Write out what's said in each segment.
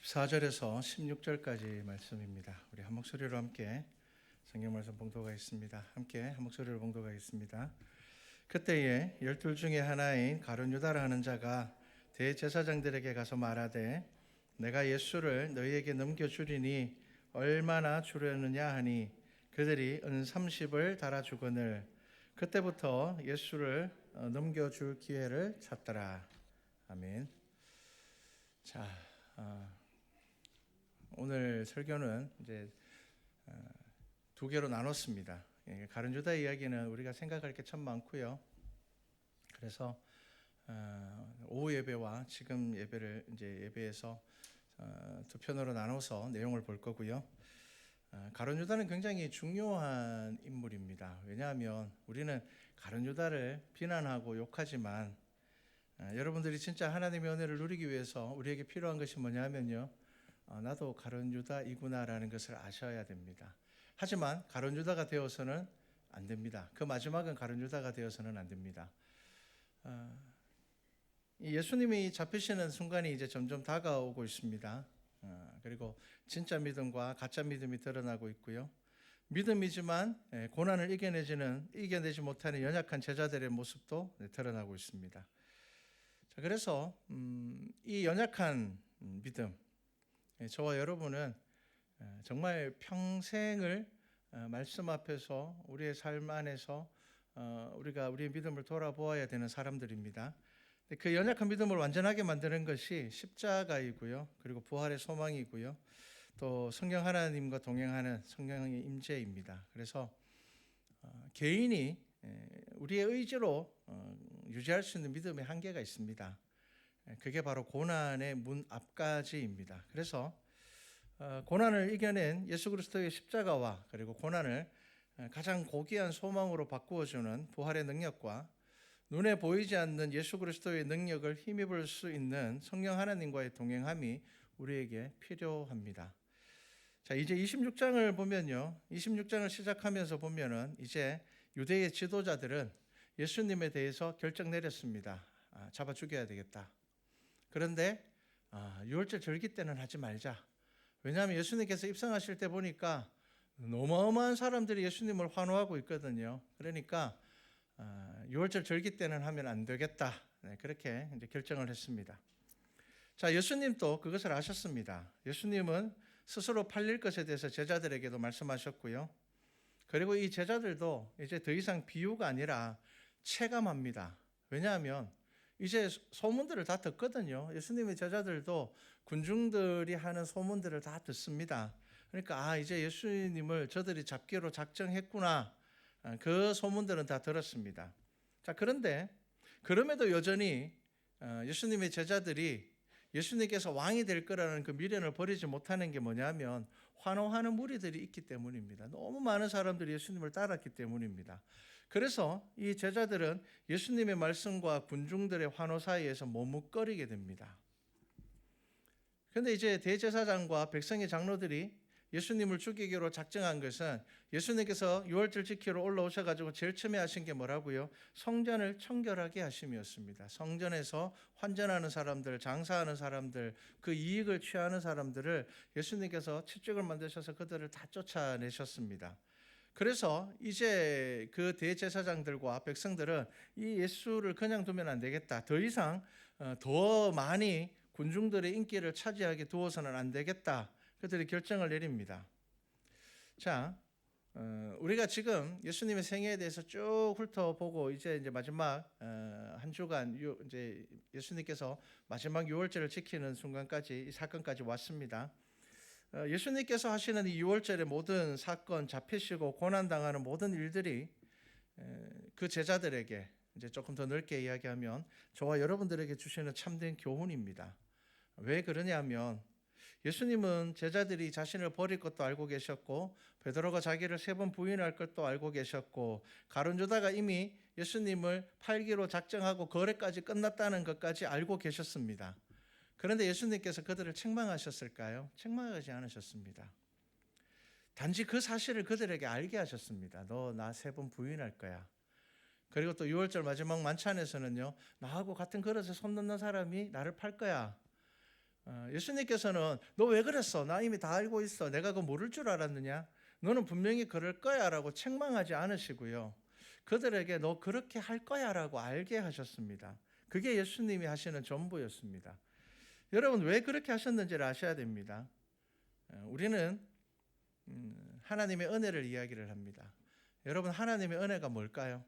14절에서 16절까지 말씀입니다. 우리 한 목소리로 함께 성경 말씀 봉독하겠습니다. 함께 한 목소리로 봉독하겠습니다. 그때에 12 중에 하나인 가룟 유다라 하는 자가 대제사장들에게 가서 말하되 내가 예수를 너희에게 넘겨주리니 얼마나 주려느냐 하니 그들이 은 30을 달아주거늘 그때부터 예수를 넘겨줄 기회를 찾더라. 아멘. 자, 오늘 설교는 이제 두 개로 나눴습니다. 가룟 유다 이야기는 우리가 생각할 게 참 많고요. 그래서 오후 예배와 지금 예배를 이제 예배에서 두 편으로 나눠서 내용을 볼 거고요. 가룟 유다는 굉장히 중요한 인물입니다. 왜냐하면 우리는 가룟 유다를 비난하고 욕하지만 여러분들이 진짜 하나님의 은혜를 누리기 위해서 우리에게 필요한 것이 뭐냐면요, 나도 가룟 유다이구나라는 것을 아셔야 됩니다. 하지만 가룟 유다가 되어서는 안 됩니다. 그 마지막은 가룟 유다가 되어서는 안 됩니다. 예수님이 잡히시는 순간이 이제 점점 다가오고 있습니다. 그리고 진짜 믿음과 가짜 믿음이 드러나고 있고요. 믿음이지만 고난을 이겨내지 못하는 연약한 제자들의 모습도 드러나고 있습니다. 자, 그래서 이 연약한 믿음, 저와 여러분은 정말 평생을 말씀 앞에서 우리의 삶 안에서 우리가 우리의 믿음을 돌아보아야 되는 사람들입니다. 그 연약한 믿음을 완전하게 만드는 것이 십자가이고요, 그리고 부활의 소망이고요, 또 성령 하나님과 동행하는 성령의 임재입니다. 그래서 개인이 우리의 의지로 유지할 수 있는 믿음의 한계가 있습니다. 그게 바로 고난의 문 앞까지입니다. 그래서 고난을 이겨낸 예수 그리스도의 십자가와 그리고 고난을 가장 고귀한 소망으로 바꾸어주는 부활의 능력과 눈에 보이지 않는 예수 그리스도의 능력을 힘입을 수 있는 성령 하나님과의 동행함이 우리에게 필요합니다. 자, 이제 26장을 보면요, 26장을 시작하면서 보면은 이제 유대의 지도자들은 예수님에 대해서 결정 내렸습니다. 잡아 죽여야 되겠다. 그런데 유월절 절기 때는 하지 말자. 왜냐하면 예수님께서 입성하실 때 보니까 어마어마한 사람들이 예수님을 환호하고 있거든요. 그러니까 유월절 절기 때는 하면 안 되겠다. 그렇게 이제 결정을 했습니다. 자, 예수님도 그것을 아셨습니다. 예수님은 스스로 팔릴 것에 대해서 제자들에게도 말씀하셨고요. 그리고 이 제자들도 이제 더 이상 비유가 아니라 체감합니다. 왜냐하면 이제 소문들을 다 듣거든요. 예수님의 제자들도 군중들이 하는 소문들을 다 듣습니다. 그러니까 이제 예수님을 저들이 잡기로 작정했구나. 그 소문들은 다 들었습니다. 자, 그런데 그럼에도 여전히 예수님의 제자들이 예수님께서 왕이 될 거라는 그 미련을 버리지 못하는 게 뭐냐면 환호하는 무리들이 있기 때문입니다. 너무 많은 사람들이 예수님을 따랐기 때문입니다. 그래서 이 제자들은 예수님의 말씀과 군중들의 환호 사이에서 머뭇거리게 됩니다. 그런데 이제 대제사장과 백성의 장로들이 예수님을 죽이기로 작정한 것은 예수님께서 유월절 지키러 올라오셔가지고 제일 처음에 하신 게 뭐라고요? 성전을 청결하게 하심이었습니다. 성전에서 환전하는 사람들, 장사하는 사람들, 그 이익을 취하는 사람들을 예수님께서 채찍을 만드셔서 그들을 다 쫓아내셨습니다. 그래서 이제 그 대제사장들과 백성들은 이 예수를 그냥 두면 안 되겠다. 더 이상 더 많이 군중들의 인기를 차지하게 두어서는 안 되겠다. 그들이 결정을 내립니다. 자, 우리가 지금 예수님의 생애에 대해서 쭉 훑어보고 이제 마지막 한 주간 이제 예수님께서 마지막 유월절을 지키는 순간까지 이 사건까지 왔습니다. 예수님께서 하시는 이 유월절의 모든 사건, 잡히시고 고난당하는 모든 일들이 그 제자들에게 이제 조금 더 넓게 이야기하면 저와 여러분들에게 주시는 참된 교훈입니다. 왜 그러냐면 예수님은 제자들이 자신을 버릴 것도 알고 계셨고 베드로가 자기를 3번 부인할 것도 알고 계셨고 가룟 유다가 이미 예수님을 팔기로 작정하고 거래까지 끝났다는 것까지 알고 계셨습니다. 그런데 예수님께서 그들을 책망하셨을까요? 책망하지 않으셨습니다. 단지 그 사실을 그들에게 알게 하셨습니다. 너 나 3번 부인할 거야. 그리고 또 유월절 마지막 만찬에서는요, 나하고 같은 그릇에 손 넣는 사람이 나를 팔 거야. 예수님께서는 너 왜 그랬어? 나 이미 다 알고 있어. 내가 그거 모를 줄 알았느냐? 너는 분명히 그럴 거야 라고 책망하지 않으시고요. 그들에게 너 그렇게 할 거야 라고 알게 하셨습니다. 그게 예수님이 하시는 전부였습니다. 여러분 왜 그렇게 하셨는지를 아셔야 됩니다. 우리는 하나님의 은혜를 이야기를 합니다. 여러분 하나님의 은혜가 뭘까요?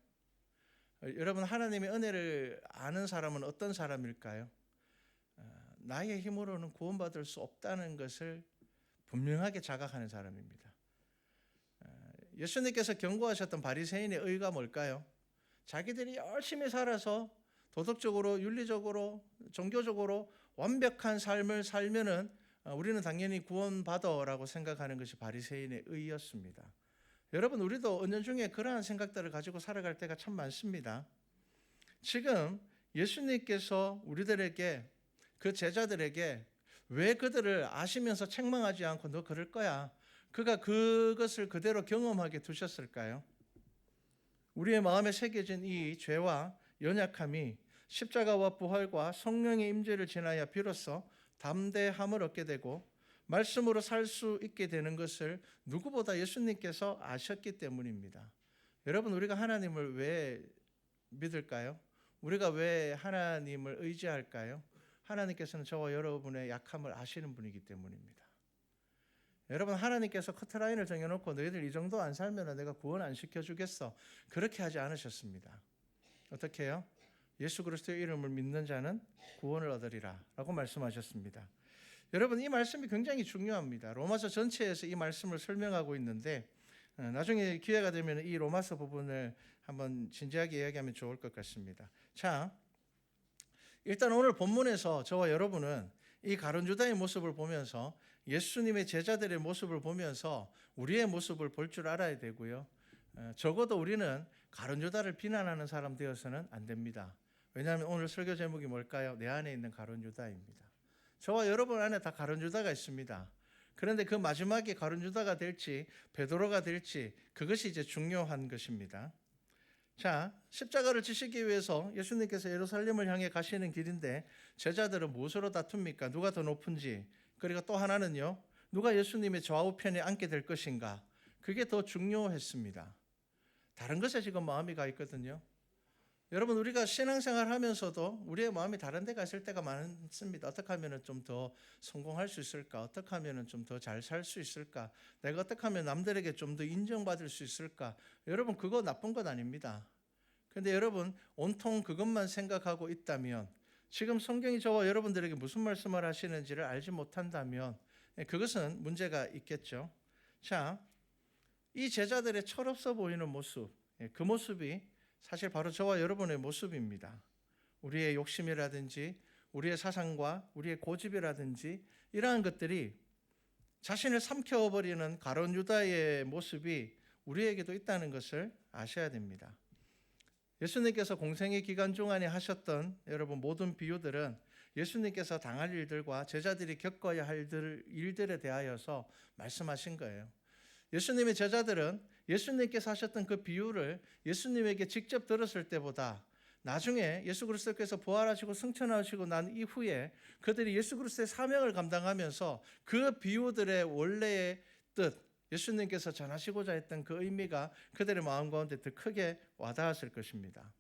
여러분 하나님의 은혜를 아는 사람은 어떤 사람일까요? 나의 힘으로는 구원받을 수 없다는 것을 분명하게 자각하는 사람입니다. 예수님께서 경고하셨던 바리새인의 의가 뭘까요? 자기들이 열심히 살아서 도덕적으로, 윤리적으로, 종교적으로 완벽한 삶을 살면은 우리는 당연히 구원받아라고 생각하는 것이 바리새인의 의였습니다. 여러분 우리도 은연중에 그러한 생각들을 가지고 살아갈 때가 참 많습니다. 지금 예수님께서 우리들에게 그 제자들에게 왜 그들을 아시면서 책망하지 않고 너 그럴 거야. 그가 그것을 그대로 경험하게 두셨을까요? 우리의 마음에 새겨진 이 죄와 연약함이 십자가와 부활과 성령의 임재를 지나야 비로소 담대함을 얻게 되고 말씀으로 살 수 있게 되는 것을 누구보다 예수님께서 아셨기 때문입니다. 여러분 우리가 하나님을 왜 믿을까요? 우리가 왜 하나님을 의지할까요? 하나님께서는 저와 여러분의 약함을 아시는 분이기 때문입니다. 여러분 하나님께서 커트라인을 정해놓고 너희들 이 정도 안 살면 내가 구원 안 시켜주겠어. 그렇게 하지 않으셨습니다. 어떻게 해요? 예수 그리스도의 이름을 믿는 자는 구원을 얻으리라 라고 말씀하셨습니다. 여러분 이 말씀이 굉장히 중요합니다. 로마서 전체에서 이 말씀을 설명하고 있는데 나중에 기회가 되면 이 로마서 부분을 한번 진지하게 이야기하면 좋을 것 같습니다. 자, 일단 오늘 본문에서 저와 여러분은 이 가룟 유다의 모습을 보면서 예수님의 제자들의 모습을 보면서 우리의 모습을 볼 줄 알아야 되고요. 적어도 우리는 가룟 유다를 비난하는 사람 되어서는 안 됩니다. 왜냐하면 오늘 설교 제목이 뭘까요? 내 안에 있는 가룟 유다입니다. 저와 여러분 안에 다 가룟 유다가 있습니다. 그런데 그 마지막에 가룟 유다가 될지 베드로가 될지 그것이 이제 중요한 것입니다. 자, 십자가를 지시기 위해서 예수님께서 예루살렘을 향해 가시는 길인데 제자들은 무엇으로 다툽니까? 누가 더 높은지. 그리고 또 하나는요. 누가 예수님의 좌우편에 앉게 될 것인가? 그게 더 중요했습니다. 다른 것에 지금 마음이 가 있거든요. 여러분 우리가 신앙생활 하면서도 우리의 마음이 다른 데 가 있을 때가 많습니다. 어떻게 하면 좀 더 성공할 수 있을까? 어떻게 하면 좀 더 잘 살 수 있을까? 내가 어떻게 하면 남들에게 좀 더 인정받을 수 있을까? 여러분 그거 나쁜 건 아닙니다. 그런데 여러분 온통 그것만 생각하고 있다면 지금 성경이 저와 여러분들에게 무슨 말씀을 하시는지를 알지 못한다면 그것은 문제가 있겠죠. 자, 이 제자들의 철없어 보이는 모습, 그 모습이 사실 바로 저와 여러분의 모습입니다. 우리의 욕심이라든지 우리의 사상과 우리의 고집이라든지 이러한 것들이 자신을 삼켜버리는 가룟 유다의 모습이 우리에게도 있다는 것을 아셔야 됩니다. 예수님께서 공생의 기간 동안에 하셨던 여러분 모든 비유들은 예수님께서 당할 일들과 제자들이 겪어야 할 일들에 대하여서 말씀하신 거예요. 예수님의 제자들은 예수님께서 하셨던 그 비유를 예수님에게 직접 들었을 때보다 나중에 예수 그리스도께서 부활하시고 승천하시고 난 이후에 그들이 예수 그리스도의 사명을 감당하면서 그 비유들의 원래의 뜻, 예수님께서 전하시고자 했던 그 의미가 그들의 마음 가운데 더 크게 와닿았을 것입니다.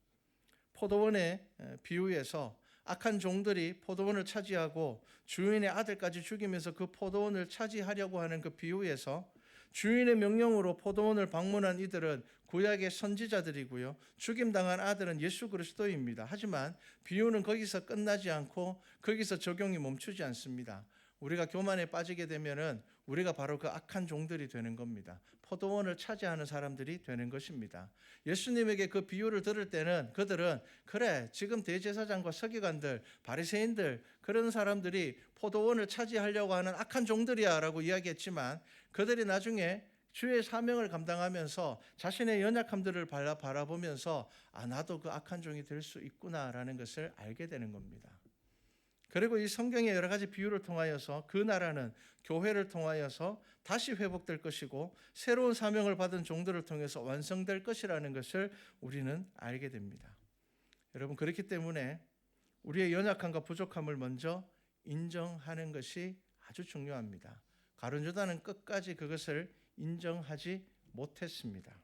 포도원의 비유에서 악한 종들이 포도원을 차지하고 주인의 아들까지 죽이면서 그 포도원을 차지하려고 하는 그 비유에서 주인의 명령으로 포도원을 방문한 이들은 구약의 선지자들이고요. 죽임당한 아들은 예수 그리스도입니다. 하지만 비유는 거기서 끝나지 않고 거기서 적용이 멈추지 않습니다. 우리가 교만에 빠지게 되면은 우리가 바로 그 악한 종들이 되는 겁니다. 포도원을 차지하는 사람들이 되는 것입니다. 예수님에게 그 비유를 들을 때는 그들은 그래 지금 대제사장과 서기관들 바리새인들 그런 사람들이 포도원을 차지하려고 하는 악한 종들이야 라고 이야기했지만 그들이 나중에 주의 사명을 감당하면서 자신의 연약함들을 바라보면서 나도 그 악한 종이 될 수 있구나라는 것을 알게 되는 겁니다. 그리고 이 성경의 여러 가지 비유를 통하여서 그 나라는 교회를 통하여서 다시 회복될 것이고 새로운 사명을 받은 종들을 통해서 완성될 것이라는 것을 우리는 알게 됩니다. 여러분 그렇기 때문에 우리의 연약함과 부족함을 먼저 인정하는 것이 아주 중요합니다. 가룟 유다는 끝까지 그것을 인정하지 못했습니다.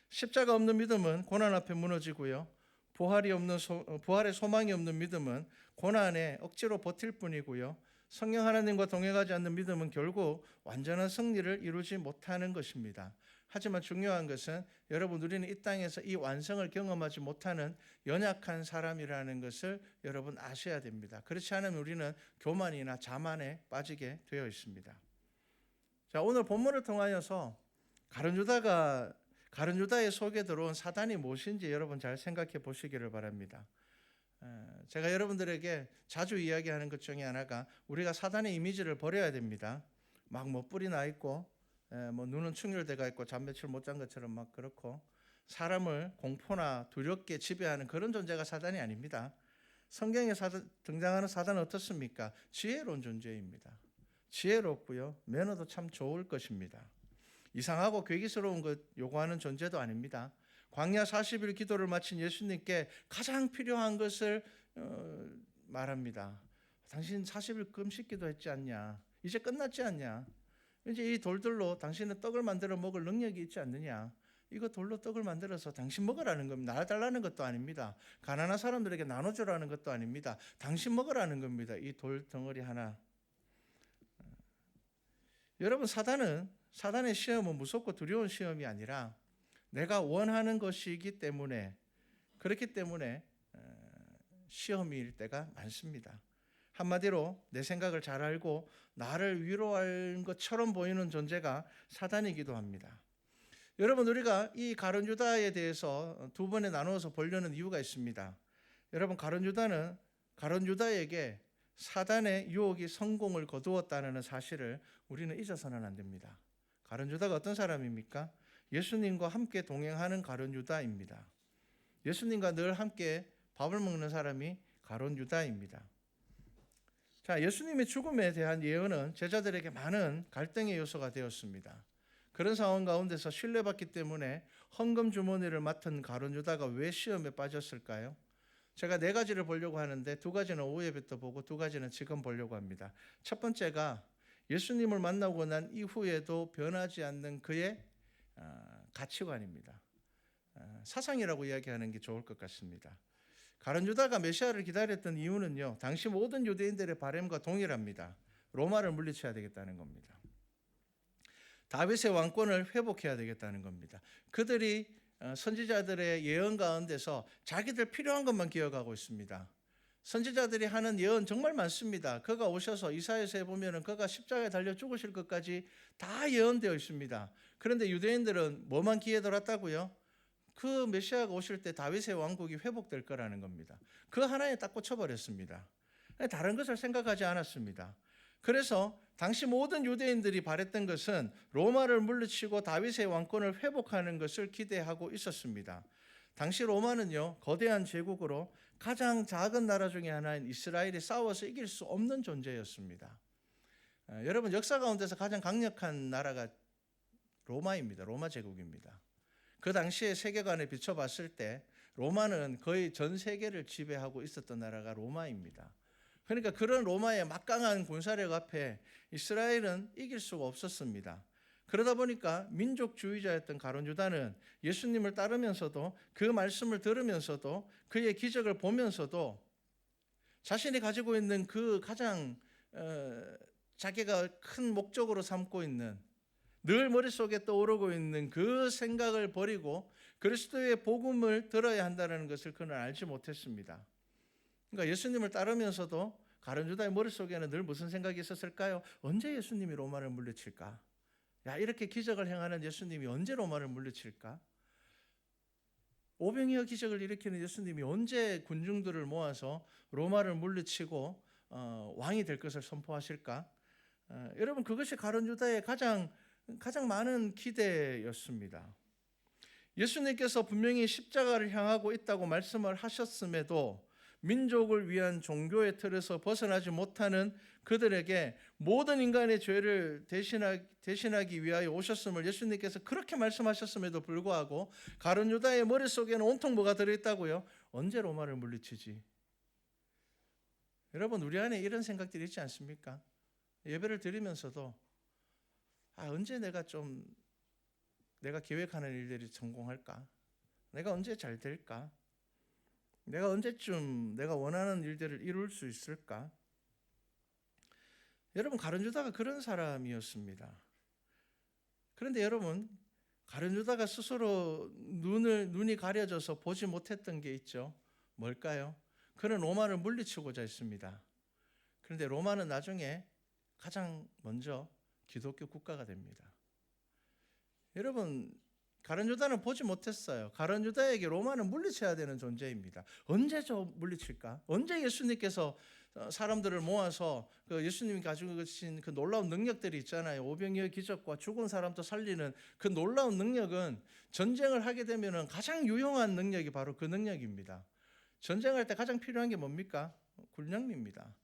십자가 없는 믿음은 고난 앞에 무너지고요. 부활의 소망이 없는 믿음은 고난에 억지로 버틸 뿐이고요. 성령 하나님과 동행하지 않는 믿음은 결국 완전한 승리를 이루지 못하는 것입니다. 하지만 중요한 것은 여러분, 우리는 이 땅에서 이 완성을 경험하지 못하는 연약한 사람이라는 것을 여러분 아셔야 됩니다. 그렇지 않으면 우리는 교만이나 자만에 빠지게 되어 있습니다. 자, 오늘 본문을 통하여서 가룟 유다의 속에 들어온 사단이 무엇인지 여러분 잘 생각해 보시기를 바랍니다. 제가 여러분들에게 자주 이야기하는 것 중에 하나가 우리가 사단의 이미지를 버려야 됩니다. 막 뭐 뿔이 나 있고 뭐 눈은 충혈돼가 있고 잠 며칠 못 잔 것처럼 막 그렇고 사람을 공포나 두렵게 지배하는 그런 존재가 사단이 아닙니다. 성경에 등장하는 사단은 어떻습니까? 지혜로운 존재입니다. 지혜롭고요, 매너도 참 좋을 것입니다. 이상하고 괴기스러운 것 요구하는 존재도 아닙니다. 광야 40일 기도를 마친 예수님께 가장 필요한 것을 말합니다. 당신 40일 금식 기도했지 않냐? 이제 끝났지 않냐? 이제 이 돌들로 당신은 떡을 만들어 먹을 능력이 있지 않느냐? 이거 돌로 떡을 만들어서 당신 먹으라는 겁니다. 나눠달라는 것도 아닙니다. 가난한 사람들에게 나눠주라는 것도 아닙니다. 당신 먹으라는 겁니다. 이 돌 덩어리 하나. 여러분, 사단의 시험은 무섭고 두려운 시험이 아니라 내가 원하는 것이기 때문에, 그렇기 때문에 시험일 때가 많습니다. 한마디로 내 생각을 잘 알고 나를 위로할 것처럼 보이는 존재가 사단이기도 합니다. 여러분, 우리가 이 가룟 유다에 대해서 두 번에 나누어서 보려는 이유가 있습니다. 여러분, 가룟 유다에게 사단의 유혹이 성공을 거두었다는 사실을 우리는 잊어서는 안 됩니다. 가룟 유다가 어떤 사람입니까? 예수님과 함께 동행하는 가룟 유다입니다. 예수님과 늘 함께 밥을 먹는 사람이 가룟 유다입니다. 자, 예수님의 죽음에 대한 예언은 제자들에게 많은 갈등의 요소가 되었습니다. 그런 상황 가운데서 신뢰받기 때문에 헌금 주머니를 맡은 가룟 유다가 왜 시험에 빠졌을까요? 제가 네 가지를 보려고 하는데 두 가지는 오후에부터 보고 두 가지는 지금 보려고 합니다. 첫 번째가 예수님을 만나고 난 이후에도 변하지 않는 그의 가치관입니다. 사상이라고 이야기하는 게 좋을 것 같습니다. 가룟 유다가 메시아를 기다렸던 이유는요, 당시 모든 유대인들의 바람과 동일합니다. 로마를 물리쳐야 되겠다는 겁니다. 다윗의 왕권을 회복해야 되겠다는 겁니다. 그들이 선지자들의 예언 가운데서 자기들 필요한 것만 기억하고 있습니다. 선지자들이 하는 예언 정말 많습니다. 그가 오셔서 이사야서에 보면은 그가 십자가에 달려 죽으실 것까지 다 예언되어 있습니다. 그런데 유대인들은 뭐만 귀에 들었다고요? 그 메시아가 오실 때 다윗의 왕국이 회복될 거라는 겁니다. 그 하나에 딱 꽂혀버렸습니다. 다른 것을 생각하지 않았습니다. 그래서 당시 모든 유대인들이 바랬던 것은 로마를 물리치고 다윗의 왕권을 회복하는 것을 기대하고 있었습니다. 당시 로마는요, 거대한 제국으로 가장 작은 나라 중에 하나인 이스라엘이 싸워서 이길 수 없는 존재였습니다. 여러분, 역사 가운데서 가장 강력한 나라가 로마입니다. 로마 제국입니다. 그 당시에 세계관에 비춰봤을 때 로마는 거의 전 세계를 지배하고 있었던 나라가 로마입니다. 그러니까 그런 로마의 막강한 군사력 앞에 이스라엘은 이길 수가 없었습니다. 그러다 보니까 민족주의자였던 가룟 유다는 예수님을 따르면서도 그 말씀을 들으면서도 그의 기적을 보면서도 자신이 가지고 있는 그 가장 자기가 큰 목적으로 삼고 있는, 늘 머릿속에 떠오르고 있는 그 생각을 버리고 그리스도의 복음을 들어야 한다는 것을 그는 알지 못했습니다. 그러니까 예수님을 따르면서도 가룟 유다의 머릿속에는 늘 무슨 생각이 있었을까요? 언제 예수님이 로마를 물리칠까? 야, 이렇게 기적을 행하는 예수님이 언제 로마를 물리칠까? 오병이어 기적을 일으키는 예수님이 언제 군중들을 모아서 로마를 물리치고 왕이 될 것을 선포하실까? 여러분, 그것이 가룟 유다의 가장 많은 기대였습니다. 예수님께서 분명히 십자가를 향하고 있다고 말씀을 하셨음에도 민족을 위한 종교의 틀에서 벗어나지 못하는 그들에게 모든 인간의 죄를 대신하기 위하여 오셨음을 예수님께서 그렇게 말씀하셨음에도 불구하고 가룟 유다의 머릿속에는 온통 뭐가 들어있다고요? 언제 로마를 물리치지? 여러분, 우리 안에 이런 생각들이 있지 않습니까? 예배를 드리면서도 언제 내가 계획하는 일들이 성공할까? 내가 언제 잘 될까? 내가 언제쯤 내가 원하는 일들을 이룰 수 있을까? 여러분, 가룟 유다가 그런 사람이었습니다. 그런데 여러분, 가룟 유다가 스스로 눈이 가려져서 보지 못했던 게 있죠. 뭘까요? 그는 로마를 물리치고자 했습니다. 그런데 로마는 나중에 가장 먼저 기독교 국가가 됩니다. 여러분, 가룟 유다는 보지 못했어요. 가룟 유다에게 로마는 물리쳐야 되는 존재입니다. 언제 물리칠까? 언제 예수님께서 사람들을 모아서 그 예수님이 가지고 계신 그 놀라운 능력들이 있잖아요. 오병이어의 기적과 죽은 사람도 살리는 그 놀라운 능력은 전쟁을 하게 되면 가장 유용한 능력이 바로 그 능력입니다. 전쟁할 때 가장 필요한 게 뭡니까? 군량미입니다.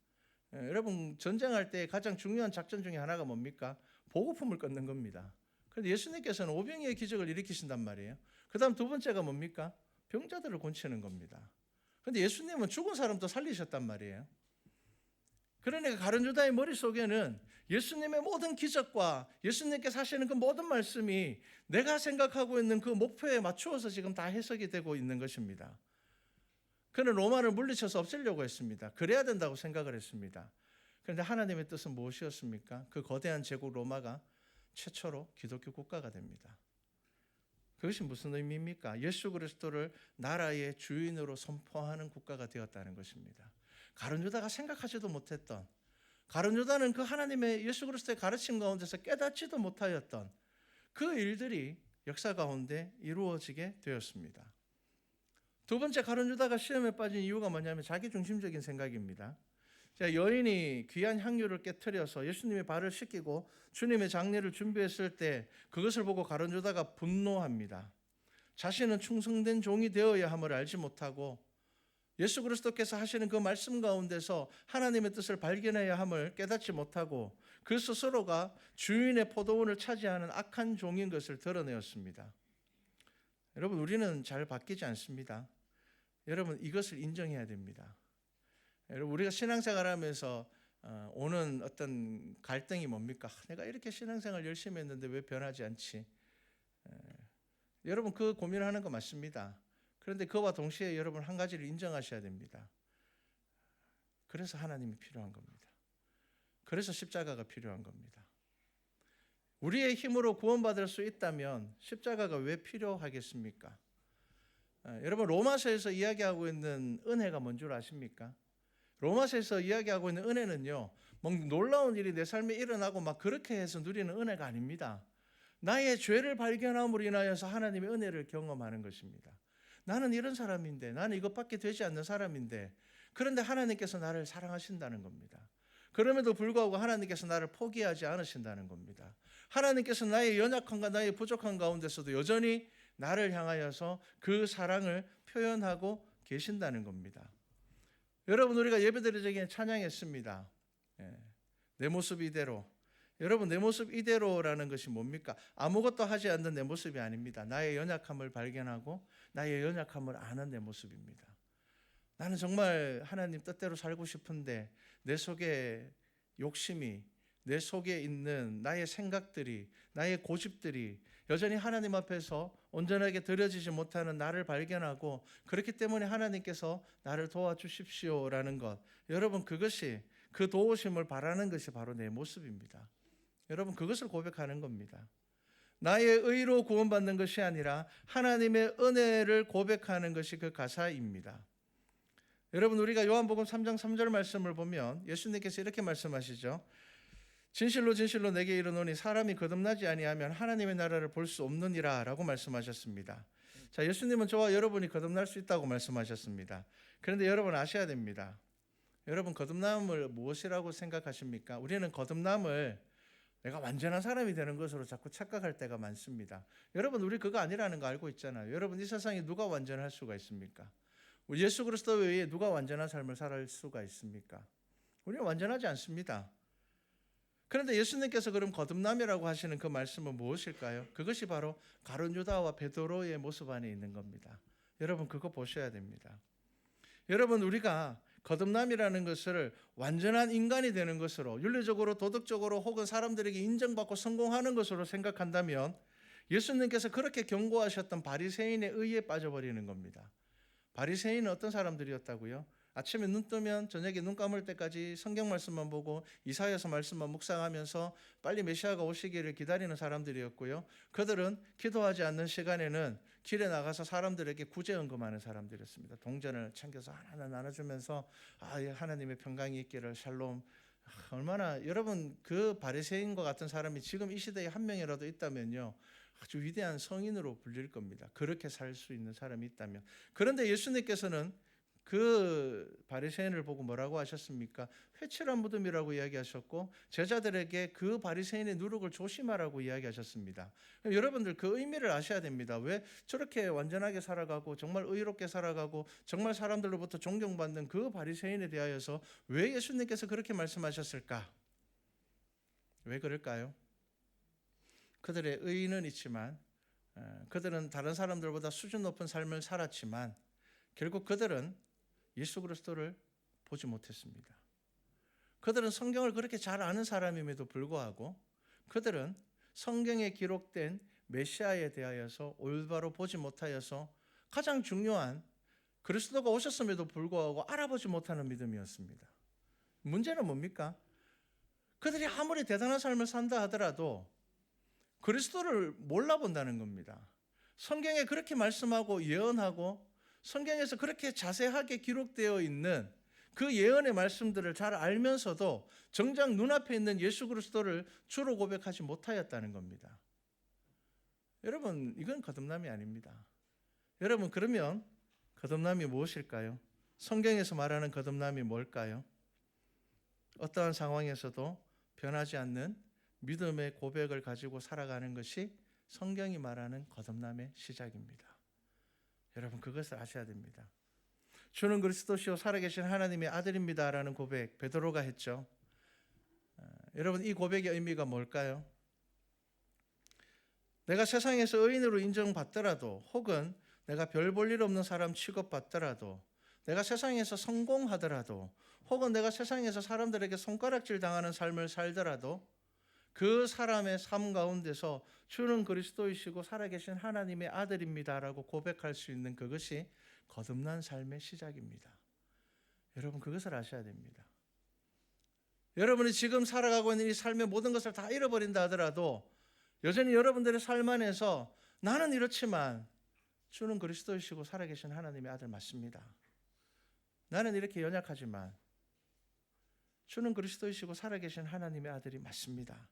여러분, 전쟁할 때 가장 중요한 작전 중에 하나가 뭡니까? 보급품을 끊는 겁니다. 그런데 예수님께서는 오병이어의 기적을 일으키신단 말이에요. 그 다음 두 번째가 뭡니까? 병자들을 고치는 겁니다. 그런데 예수님은 죽은 사람도 살리셨단 말이에요. 그러니까 가룟 유다의 머릿속에는 예수님의 모든 기적과 예수님께서 하시는 그 모든 말씀이 내가 생각하고 있는 그 목표에 맞추어서 지금 다 해석이 되고 있는 것입니다. 그는 로마를 물리쳐서 없애려고 했습니다. 그래야 된다고 생각을 했습니다. 그런데 하나님의 뜻은 무엇이었습니까? 그 거대한 제국 로마가 최초로 기독교 국가가 됩니다. 그것이 무슨 의미입니까? 예수 그리스도를 나라의 주인으로 선포하는 국가가 되었다는 것입니다. 가룟 유다가 생각하지도 못했던, 가룟 유다는 그 하나님의 예수 그리스도의 가르침 가운데서 깨닫지도 못하였던 그 일들이 역사 가운데 이루어지게 되었습니다. 두 번째, 가룟 유다가 시험에 빠진 이유가 뭐냐면 자기 중심적인 생각입니다. 여인이 귀한 향유를 깨트려서 예수님의 발을 씻기고 주님의 장례를 준비했을 때 그것을 보고 가룟 유다가 분노합니다. 자신은 충성된 종이 되어야 함을 알지 못하고 예수 그리스도께서 하시는 그 말씀 가운데서 하나님의 뜻을 발견해야 함을 깨닫지 못하고 그 스스로가 주인의 포도원을 차지하는 악한 종인 것을 드러내었습니다. 여러분, 우리는 잘 바뀌지 않습니다. 여러분, 이것을 인정해야 됩니다. 여러분, 우리가 신앙생활하면서 오는 어떤 갈등이 뭡니까? 내가 이렇게 신앙생활 열심히 했는데 왜 변하지 않지? 여러분, 그 고민하는 거 맞습니다. 그런데 그와 동시에 여러분 한 가지를 인정하셔야 됩니다. 그래서 하나님이 필요한 겁니다. 그래서 십자가가 필요한 겁니다. 우리의 힘으로 구원받을 수 있다면 십자가가 왜 필요하겠습니까? 여러분, 로마서에서 이야기하고 있는 은혜가 뭔 줄 아십니까? 로마서에서 이야기하고 있는 은혜는요, 놀라운 일이 내 삶에 일어나고 막 그렇게 해서 누리는 은혜가 아닙니다. 나의 죄를 발견함으로 인하여서 하나님의 은혜를 경험하는 것입니다. 나는 이런 사람인데, 나는 이것밖에 되지 않는 사람인데, 그런데 하나님께서 나를 사랑하신다는 겁니다. 그럼에도 불구하고 하나님께서 나를 포기하지 않으신다는 겁니다. 하나님께서 나의 연약함과 나의 부족함 가운데서도 여전히 나를 향하여서 그 사랑을 표현하고 계신다는 겁니다. 여러분, 우리가 예배드리기 전에 찬양했습니다. 내 모습 이대로. 여러분, 내 모습 이대로라는 것이 뭡니까? 아무것도 하지 않는 내 모습이 아닙니다. 나의 연약함을 발견하고 나의 연약함을 아는 내 모습입니다. 나는 정말 하나님 뜻대로 살고 싶은데 내 속에 욕심이, 내 속에 있는 나의 생각들이, 나의 고집들이 여전히 하나님 앞에서 온전하게 드려지지 못하는 나를 발견하고, 그렇기 때문에 하나님께서 나를 도와주십시오라는 것, 여러분, 그것이, 그 도우심을 바라는 것이 바로 내 모습입니다. 여러분, 그것을 고백하는 겁니다. 나의 의로 구원받는 것이 아니라 하나님의 은혜를 고백하는 것이 그 가사입니다. 여러분, 우리가 요한복음 3장 3절 말씀을 보면 예수님께서 이렇게 말씀하시죠. 진실로 진실로 내게 이르노니 사람이 거듭나지 아니하면 하나님의 나라를 볼 수 없느니라 라고 말씀하셨습니다. 자, 예수님은 저와 여러분이 거듭날 수 있다고 말씀하셨습니다. 그런데 여러분 아셔야 됩니다. 여러분, 거듭남을 무엇이라고 생각하십니까? 우리는 거듭남을 내가 완전한 사람이 되는 것으로 자꾸 착각할 때가 많습니다. 여러분, 우리 그거 아니라는 거 알고 있잖아요. 여러분, 이 세상에 누가 완전할 수가 있습니까? 우리 예수 그리스도 외에 누가 완전한 삶을 살 수가 있습니까? 우리는 완전하지 않습니다. 그런데 예수님께서 그럼 거듭남이라고 하시는 그 말씀은 무엇일까요? 그것이 바로 가룟 유다와 베드로의 모습 안에 있는 겁니다. 여러분, 그거 보셔야 됩니다. 여러분, 우리가 거듭남이라는 것을 완전한 인간이 되는 것으로, 윤리적으로 도덕적으로 혹은 사람들에게 인정받고 성공하는 것으로 생각한다면 예수님께서 그렇게 경고하셨던 바리새인의 의에 빠져버리는 겁니다. 바리새인은 어떤 사람들이었다고요? 아침에 눈 뜨면 저녁에 눈 감을 때까지 성경 말씀만 보고 이사야서 말씀만 묵상하면서 빨리 메시아가 오시기를 기다리는 사람들이었고요. 그들은 기도하지 않는 시간에는 길에 나가서 사람들에게 구제 언금하는 사람들이었습니다. 동전을 챙겨서 하나하나 나눠주면서 하나님의 평강이 있기를 샬롬. 얼마나 여러분, 그 바리새인과 같은 사람이 지금 이 시대에 한 명이라도 있다면요, 아주 위대한 성인으로 불릴 겁니다. 그렇게 살 수 있는 사람이 있다면. 그런데 예수님께서는 그 바리새인을 보고 뭐라고 하셨습니까? 회칠한 무덤이라고 이야기하셨고 제자들에게 그 바리새인의 누룩을 조심하라고 이야기하셨습니다. 여러분들 그 의미를 아셔야 됩니다. 왜 저렇게 완전하게 살아가고 정말 의롭게 살아가고 정말 사람들로부터 존경받는 그 바리새인에 대하여서 왜 예수님께서 그렇게 말씀하셨을까? 왜 그럴까요? 그들의 의의는 있지만 그들은 다른 사람들보다 수준 높은 삶을 살았지만 결국 그들은 예수 그리스도를 보지 못했습니다. 그들은 성경을 그렇게 잘 아는 사람임에도 불구하고 그들은 성경에 기록된 메시아에 대하여서 올바로 보지 못하여서 가장 중요한 그리스도가 오셨음에도 불구하고 알아보지 못하는 믿음이었습니다. 문제는 뭡니까? 그들이 아무리 대단한 삶을 산다 하더라도 그리스도를 몰라본다는 겁니다. 성경에 그렇게 말씀하고 예언하고 성경에서 그렇게 자세하게 기록되어 있는 그 예언의 말씀들을 잘 알면서도 정작 눈앞에 있는 예수 그리스도를 주로 고백하지 못하였다는 겁니다. 여러분, 이건 거듭남이 아닙니다. 여러분, 그러면 거듭남이 무엇일까요? 성경에서 말하는 거듭남이 뭘까요? 어떠한 상황에서도 변하지 않는 믿음의 고백을 가지고 살아가는 것이 성경이 말하는 거듭남의 시작입니다. 여러분, 그것을 아셔야 됩니다. 주는 그리스도시요 살아계신 하나님의 아들입니다라는 고백 베드로가 했죠. 여러분, 이 고백의 의미가 뭘까요? 내가 세상에서 의인으로 인정받더라도 혹은 내가 별 볼 일 없는 사람 취급받더라도 내가 세상에서 성공하더라도 혹은 내가 세상에서 사람들에게 손가락질 당하는 삶을 살더라도 그 사람의 삶 가운데서 주는 그리스도이시고 살아계신 하나님의 아들입니다라고 고백할 수 있는 그것이 거듭난 삶의 시작입니다. 여러분, 그것을 아셔야 됩니다. 여러분이 지금 살아가고 있는 이 삶의 모든 것을 다 잃어버린다 하더라도 여전히 여러분들의 삶 안에서 나는 이렇지만 주는 그리스도이시고 살아계신 하나님의 아들 맞습니다. 나는 이렇게 연약하지만 주는 그리스도이시고 살아계신 하나님의 아들이 맞습니다.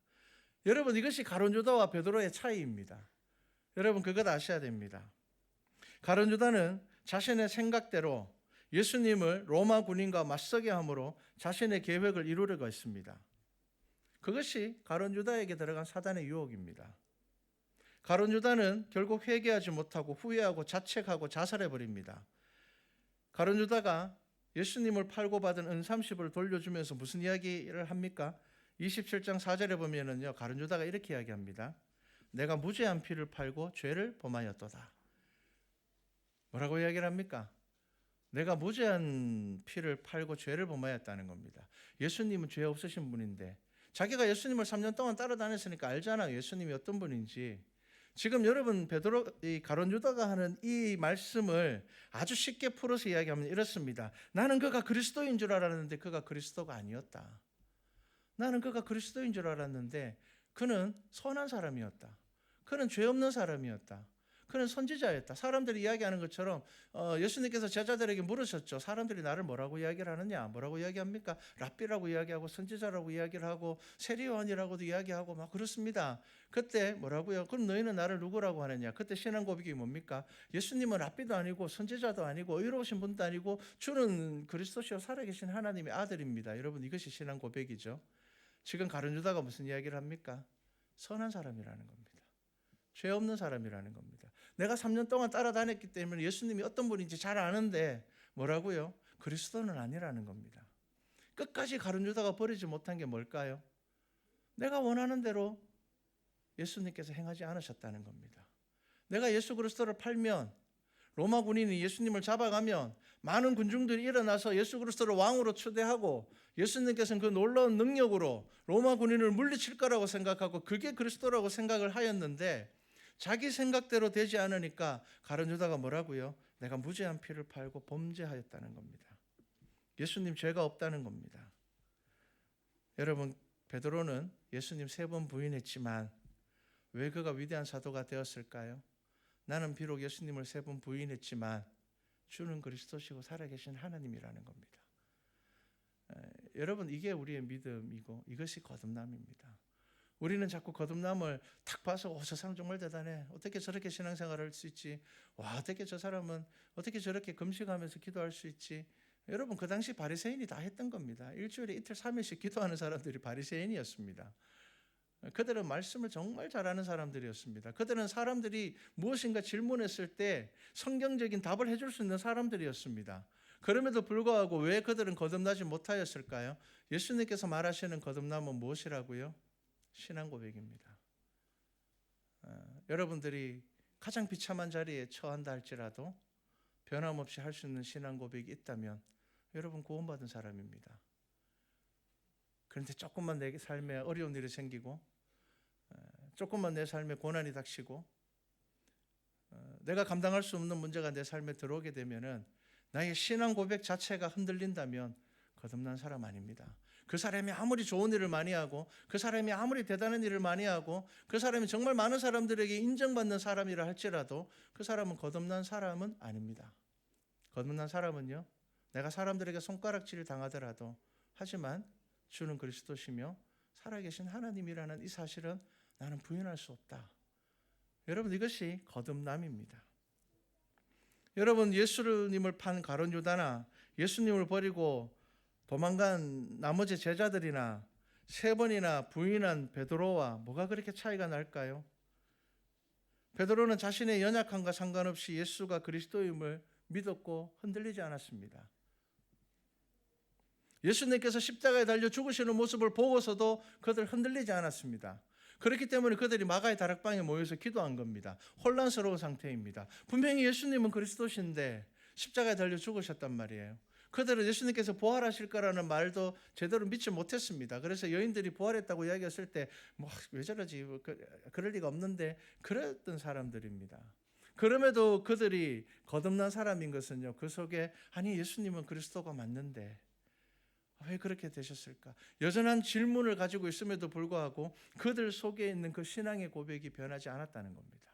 여러분, 이것이 가룟 유다와 베드로의 차이입니다. 여러분, 그것 아셔야 됩니다. 가룟 유다는 자신의 생각대로 예수님을 로마 군인과 맞서게 함으로 자신의 계획을 이루려고 했습니다. 그것이 가룟 유다에게 들어간 사단의 유혹입니다. 가룟 유다는 결국 회개하지 못하고 후회하고 자책하고 자살해 버립니다. 가룟 유다가 예수님을 팔고 받은 은 30을 돌려주면서 무슨 이야기를 합니까? 27장 4절에 보면은요, 가룟 유다가 이렇게 이야기합니다. 내가 무죄한 피를 팔고 죄를 범하였도다. 뭐라고 이야기를 합니까? 내가 무죄한 피를 팔고 죄를 범하였다는 겁니다. 예수님은 죄 없으신 분인데 자기가 예수님을 3년 동안 따라다녔으니까 알잖아요, 예수님이 어떤 분인지. 지금 여러분, 이 가룟 유다가 하는 이 말씀을 아주 쉽게 풀어서 이야기하면 이렇습니다. 나는 그가 그리스도인 줄 알았는데 그가 그리스도가 아니었다. 나는 그가 그리스도인 줄 알았는데 그는 선한 사람이었다. 그는 죄 없는 사람이었다. 그는 선지자였다. 사람들이 이야기하는 것처럼 예수님께서 제자들에게 물으셨죠. 사람들이 나를 뭐라고 이야기를 하느냐? 뭐라고 이야기합니까? 랍비라고 이야기하고 선지자라고 이야기를 하고 세리요한이라고도 이야기하고 막 그렇습니다. 그때 뭐라고요? 그럼 너희는 나를 누구라고 하느냐? 그때 신앙 고백이 뭡니까? 예수님은 랍비도 아니고 선지자도 아니고 의로우신 분도 아니고 주는 그리스도시요 살아계신 하나님의 아들입니다. 여러분, 이것이 신앙 고백이죠. 지금 가룟 유다가 무슨 이야기를 합니까? 선한 사람이라는 겁니다. 죄 없는 사람이라는 겁니다. 내가 3년 동안 따라다녔기 때문에 예수님이 어떤 분인지 잘 아는데 뭐라고요? 그리스도는 아니라는 겁니다. 끝까지 가룟 유다가 버리지 못한 게 뭘까요? 내가 원하는 대로 예수님께서 행하지 않으셨다는 겁니다. 내가 예수 그리스도를 팔면 로마 군인이 예수님을 잡아가면 많은 군중들이 일어나서 예수 그리스도를 왕으로 추대하고 예수님께서는 그 놀라운 능력으로 로마 군인을 물리칠 거라고 생각하고 그게 그리스도라고 생각을 하였는데 자기 생각대로 되지 않으니까 가룟 유다가 뭐라고요? 내가 무죄한 피를 팔고 범죄하였다는 겁니다. 예수님 죄가 없다는 겁니다. 여러분, 베드로는 예수님 3번 부인했지만 왜 그가 위대한 사도가 되었을까요? 나는 비록 예수님을 3번 부인했지만 주는 그리스도시고 살아계신 하나님이라는 겁니다. 여러분, 이게 우리의 믿음이고 이것이 거듭남입니다. 우리는 자꾸 거듭남을 탁 봐서 저 사람 정말 대단해. 어떻게 저렇게 신앙생활을 할 수 있지? 와, 어떻게 저 사람은 어떻게 저렇게 금식하면서 기도할 수 있지? 여러분, 그 당시 바리새인이 다 했던 겁니다. 일주일에 이틀 3일씩 기도하는 사람들이 바리새인이었습니다. 그들은 말씀을 정말 잘하는 사람들이었습니다. 그들은 사람들이 무엇인가 질문했을 때 성경적인 답을 해줄 수 있는 사람들이었습니다. 그럼에도 불구하고 왜 그들은 거듭나지 못하였을까요? 예수님께서 말하시는 거듭남은 무엇이라고요? 신앙 고백입니다. 여러분들이 가장 비참한 자리에 처한다 할지라도 변함없이 할 수 있는 신앙 고백이 있다면 여러분 구원받은 사람입니다. 그런데 조금만 내 삶에 어려운 일이 생기고 조금만 내 삶에 고난이 닥치고 내가 감당할 수 없는 문제가 내 삶에 들어오게 되면은 나의 신앙 고백 자체가 흔들린다면 거듭난 사람 아닙니다. 그 사람이 아무리 좋은 일을 많이 하고 그 사람이 아무리 대단한 일을 많이 하고 그 사람이 정말 많은 사람들에게 인정받는 사람이라 할지라도 그 사람은 거듭난 사람은 아닙니다. 거듭난 사람은요, 내가 사람들에게 손가락질을 당하더라도 하지만 주는 그리스도시며 살아계신 하나님이라는 이 사실은 나는 부인할 수 없다. 여러분, 이것이 거듭남입니다. 여러분, 예수님을 판 가룟 유다나 예수님을 버리고 도망간 나머지 제자들이나 3번이나 부인한 베드로와 뭐가 그렇게 차이가 날까요? 베드로는 자신의 연약함과 상관없이 예수가 그리스도임을 믿었고 흔들리지 않았습니다. 예수님께서 십자가에 달려 죽으시는 모습을 보고서도 그들 흔들리지 않았습니다. 그렇기 때문에 그들이 마가의 다락방에 모여서 기도한 겁니다. 혼란스러운 상태입니다. 분명히 예수님은 그리스도신데 십자가에 달려 죽으셨단 말이에요. 그들은 예수님께서 부활하실 거라는 말도 제대로 믿지 못했습니다. 그래서 여인들이 부활했다고 이야기했을 때 뭐 왜 저러지? 그럴 리가 없는데 그랬던 사람들입니다. 그럼에도 그들이 거듭난 사람인 것은요, 그 속에 아니 예수님은 그리스도가 맞는데 왜 그렇게 되셨을까? 여전한 질문을 가지고 있음에도 불구하고 그들 속에 있는 그 신앙의 고백이 변하지 않았다는 겁니다.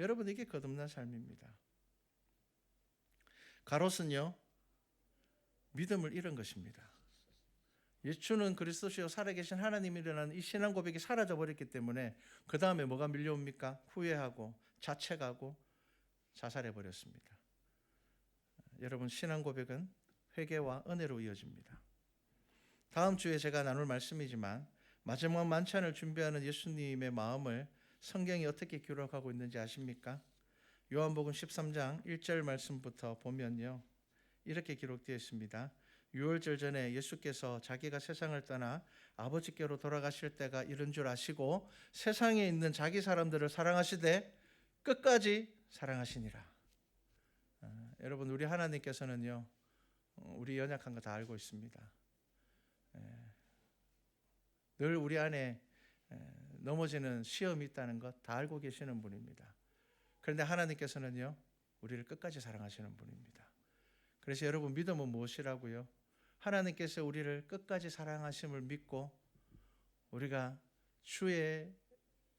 여러분, 이게 거듭난 삶입니다. 가롯은요, 믿음을 잃은 것입니다. 예수는 그리스도시요 살아계신 하나님이라는 이 신앙 고백이 사라져버렸기 때문에 그 다음에 뭐가 밀려옵니까? 후회하고 자책하고 자살해버렸습니다. 여러분, 신앙 고백은 회개와 은혜로 이어집니다. 다음 주에 제가 나눌 말씀이지만 마지막 만찬을 준비하는 예수님의 마음을 성경이 어떻게 기록하고 있는지 아십니까? 요한복음 13장 1절 말씀부터 보면요, 이렇게 기록되어 있습니다. 유월절 전에 예수께서 자기가 세상을 떠나 아버지께로 돌아가실 때가 이른 줄 아시고 세상에 있는 자기 사람들을 사랑하시되 끝까지 사랑하시니라. 여러분, 우리 하나님께서는요, 우리 연약한 거 다 알고 있습니다. 늘 우리 안에 넘어지는 시험이 있다는 것 다 알고 계시는 분입니다. 그런데 하나님께서는요, 우리를 끝까지 사랑하시는 분입니다. 그래서 여러분, 믿음은 무엇이라고요? 하나님께서 우리를 끝까지 사랑하심을 믿고 우리가 주의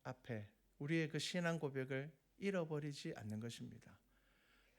앞에 우리의 그 신앙 고백을 잃어버리지 않는 것입니다.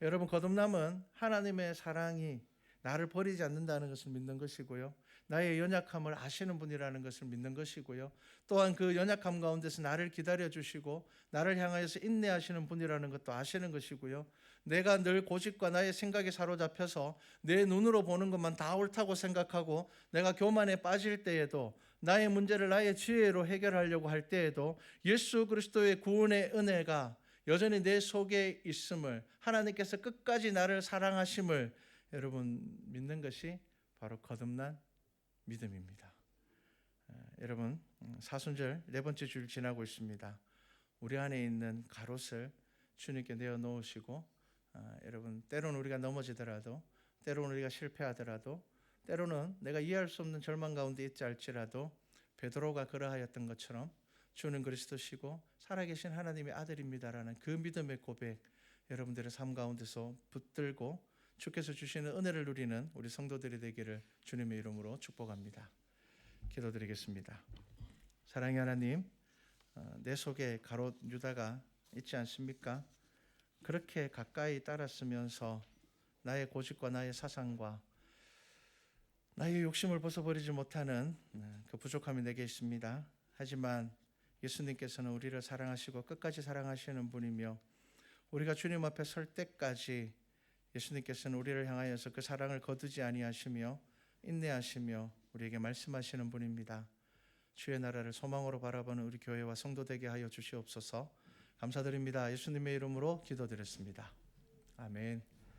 여러분, 거듭남은 하나님의 사랑이 나를 버리지 않는다는 것을 믿는 것이고요, 나의 연약함을 아시는 분이라는 것을 믿는 것이고요, 또한 그 연약함 가운데서 나를 기다려 주시고 나를 향하여서 인내하시는 분이라는 것도 아시는 것이고요, 내가 늘 고집과 나의 생각에 사로잡혀서 내 눈으로 보는 것만 다 옳다고 생각하고 내가 교만에 빠질 때에도 나의 문제를 나의 지혜로 해결하려고 할 때에도 예수 그리스도의 구원의 은혜가 여전히 내 속에 있음을, 하나님께서 끝까지 나를 사랑하심을 여러분 믿는 것이 바로 거듭난 믿음입니다. 여러분, 사순절 4번째 주일 지나고 있습니다. 우리 안에 있는 가롯을 주님께 내어놓으시고 여러분, 때로는 우리가 넘어지더라도, 때로는 우리가 실패하더라도, 때로는 내가 이해할 수 없는 절망 가운데 있지 않을지라도 베드로가 그러하였던 것처럼 주는 그리스도시고 살아계신 하나님의 아들입니다라는 그 믿음의 고백, 여러분들의 삶 가운데서 붙들고 주께서 주시는 은혜를 누리는 우리 성도들이 되기를 주님의 이름으로 축복합니다. 기도드리겠습니다. 사랑의 하나님, 내 속에 가롯 유다가 있지 않습니까? 그렇게 가까이 따랐으면서 나의 고집과 나의 사상과 나의 욕심을 벗어버리지 못하는 그 부족함이 내게 있습니다. 하지만 예수님께서는 우리를 사랑하시고 끝까지 사랑하시는 분이며 우리가 주님 앞에 설 때까지 예수님께서는 우리를 향하여서 그 사랑을 거두지 아니하시며 인내하시며 우리에게 말씀하시는 분입니다. 주의 나라를 소망으로 바라보는 우리 교회와 성도 되게 하여 주시옵소서. 감사드립니다. 예수님의 이름으로 기도드렸습니다. 아멘.